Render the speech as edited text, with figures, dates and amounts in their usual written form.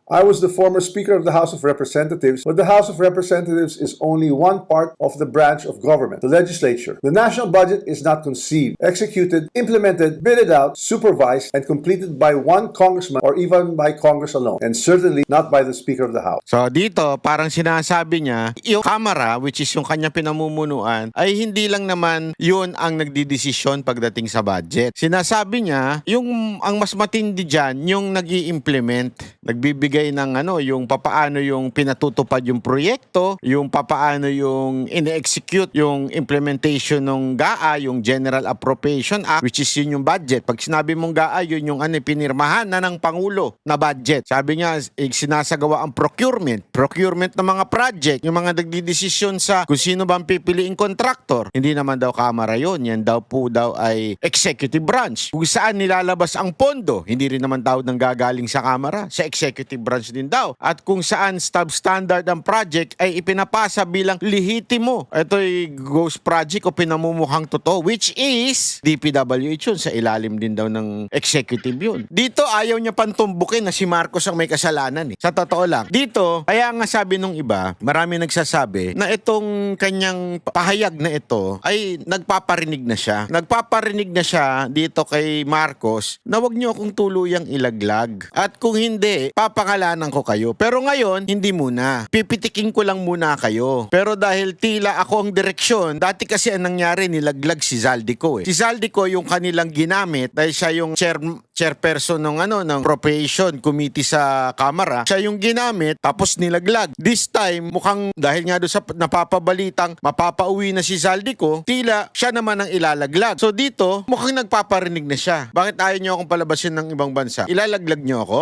I was the former Speaker of the House of Representatives, but the House of Representatives is only one part of the branch of government, the legislature. The national budget is not conceived, executed, implemented, bidded out, supervised, and completed by one congressman or even by Congress alone, and certainly not by the Speaker of the House. So dito, parang sinasabi niya, yung Kamara, which is yung kanyang pinamumunuan, ay hindi lang naman yun ang nagdidesisyon pagdating sa budget. Sinasabi niya, ang mas matindi dyan, yung nag-i-implement, nagbibigay ng yung papaano yung pinatutupad yung proyekto, yung papaano yung ine-execute yung implementation ng GAA, yung General Appropriation Act, which is yun yung budget. Pag sinabi mong GAA, yun yung pinirmahan na ng Pangulo na budget. Sabi niya, sinasagawa ang procurement ng mga project, yung mga nagdidesisyon sa kung sino ba ang pipiliing contractor. Hindi naman daw Kamara yun, yan daw ay executive branch. Kung saan nilalabas ang pondo, hindi rin naman daw nang gagaling sa Kamara, sa executive branch din daw. At kung saan substandard ang project ay ipinapasa bilang lehitimo. Ito'y ghost project o pinamumukhang totoo, which is DPWH yun. Sa ilalim din daw ng executive yun. Dito ayaw niya pantumbukin na si Marcos ang may kasalanan eh. Sa totoo lang. Dito, kaya nga sabi nung iba, marami nagsasabi na itong kanyang pahayag na ito ay nagpaparinig na siya. Nagpaparinig na siya dito kay Marcos na wag niyo akong tuluyang ilaglag. At kung hindi, papangalanan ko kayo. Pero ngayon, hindi muna. Pipitikin ko lang muna kayo. Pero dahil tila ako ang direksyon, dati kasi ang nangyari, nilaglag si Zaldico eh. Si Zaldico yung kanilang ginamit dahil siya yung chairperson ng appropriation committee sa Kamara. Siya yung ginamit tapos nilaglag. This time, mukhang dahil nga doon sa napapabalitang mapapauwi na si Zaldico, tila siya naman ang ilalaglag. So dito, mukhang nagpaparinig na siya. Bakit ayaw niyo akong palabasin ng ibang bansa? Ilalaglag niyo ako?